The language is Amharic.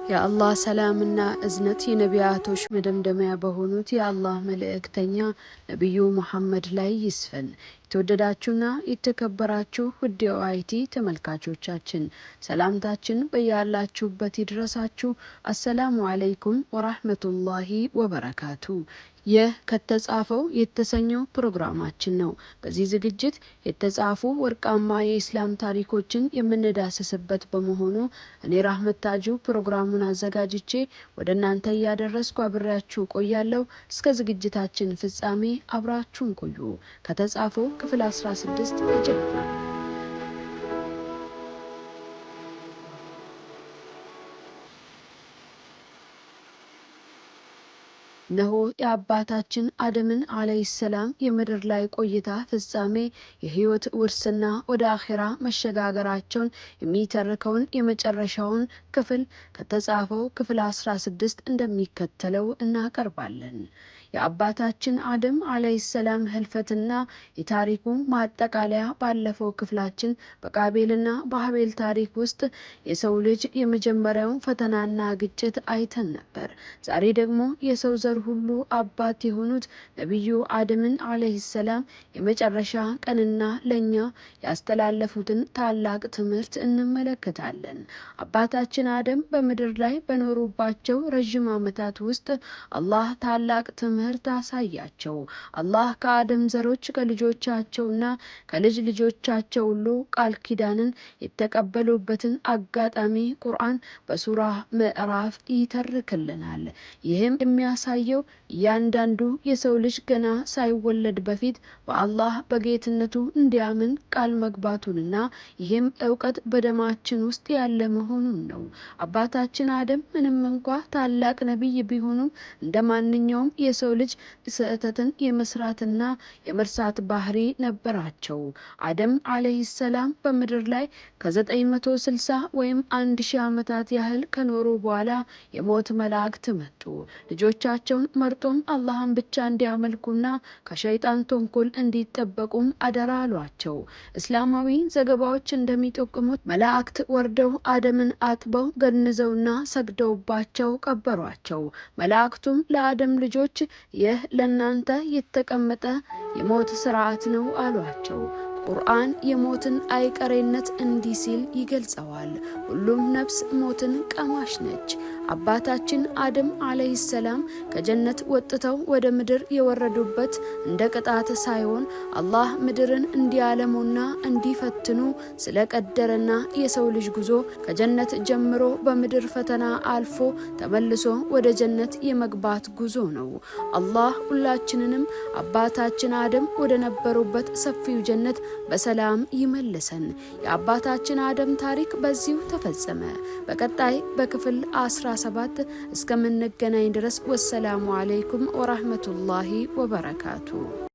يا الله سلامنا أزنت نبياتوش مدمدميا بهونوت يا الله ملائكتنيا نبيو محمد لا يسفن የተወደዳችሁና የተከበራችሁ ውድ የኦአይቲ ተመልካቾቻችን ሰላምታችን በያላችሁበት ይድረሳችሁ። አሰላሙ አለይኩም ወራህመቱላሂ ወበረካቱ። ይህ ከተጻፈው የተሰኘው ፕሮግራማችን ነው። በዚህ ዝግጅት የተጻፉ ወርቃማ የኢስላም ታሪኮችን የምንዳስስበት በመሆኑ እኔ ራህመት ታጁ ፕሮግራሙን አዘጋጅቼ ወደ እናንተ ያደረስኩ አብሬያችሁ ቆያለሁ። እስከ ዝግጅታችን ፍጻሜ አብራችሁን ቆዩ። ከተጻፈው ክፍል 16 ይጀምራል። ነሆ የአባታችን አደምን አለይሂ ሰላም የምድር ላይ ቆይታ ፍጻሜ የህይወት ውርስና ወደ አኺራ መሸጋገራቸውን የሚተርከውን የመጨረሻውን ክፍል ከተጻፈው ክፍል 16 እንደሚከተለው እናቀርባለን። የአባታችን አደም አለይሂ ሰላም ህልፈትና የታሪኩ ማጠቃለያ ባለፈው ክፍላችን በቃቤልና በሀቤል ታሪክ ውስጥ የሰው ልጅ የመጀመሪያውን ፈተናና ግጭት አይተን ነበር። ዛሬ ደግሞ የሰው ዘር ሁሉ አባት የሆኑት ነብዩ አደምን አለይሂ ሰላም የመጨረሻ ቀንና ለኛ ያስተላለፉትን ታላቅ ትምህርት እንመለከታለን። አባታችን አደም በምድር ላይ በኖሩባቸው ረጅም ዓመታት ውስጥ አላህ ታላቅ ትምህርት አሳያቸው። አላህ ከአደም ዘሮች ከልጆቻቸውና ከልጅ ልጆቻቸው ሁሉ ቃል ኪዳንን የተቀበሉበትን አጋጣሚ ቁርአን በሱራ ምዕራፍ ይተርክልናል። ይህም የሚያሳየው እያንዳንዱ የሰው ልጅ ገና ሳይወለድ በፊት በአላህ በጌትነቱ እንዲያምን ቃል መግባቱንና ይህም እውቀት በደማችን ውስጥ ያለ መሆኑን ነው። አባታችን አደም ምንም እንኳ ታላቅ ነቢይ ቢሆኑም እንደማንኛውም የሰው ልጅ ስህተትን የመስራትና የመርሳት ባህሪ ነበራቸው። አደም አለይሂ ሰላም በምድር ላይ ከ960 ወይም 1000 ዓመታት ያህል ከኖሩ በኋላ የሞት መላእክት መጡ። ልጆቻቸውን መርጦም አላህን ብቻ እንዲያመልኩና ከሸይጣን ተንኮል እንዲጠበቁም አደራ አሏቸው። እስላማዊ ዘገባዎች እንደሚጠቁሙት መላእክት ወርደው አደምን አጥበው ገንዘውና ሰግደውባቸው ቀበሯቸው። መላእክቱም ለአደም ልጆች ይህ ለእናንተ የተቀመጠ የሞት ስርዓት ነው አሏቸው። ቁርአን የሞትን አይቀሬነት እንዲህ ሲል ይገልጸዋል። ሁሉም ነፍስ ሞትን ቀማሽ ነች። አባታችን አደም አለይሂ ሰላም ከጀነት ወጥተው ወደ ምድር የወረዱበት እንደ ቅጣት ሳይሆን አላህ ምድርን እንዲያለሙና እንዲፈትኑ ስለቀደረና የሰው ልጅ ጉዞ ከጀነት ጀምሮ በምድር ፈተና አልፎ ተመልሶ ወደ ጀነት የመግባት ጉዞ ነው። አላህ ሁላችንንም አባታችን አደም ወደ ነበሩበት ሰፊው ጀነት በሰላም ይመልሰን። የአባታችን አደም ታሪክ በዚሁ ተፈጸመ። በቀጣይ በክፍል 17 እስከምንገናኝ ድረስ ወሰላሙ አለይኩም ወራህመቱላሂ ወበረካቱ።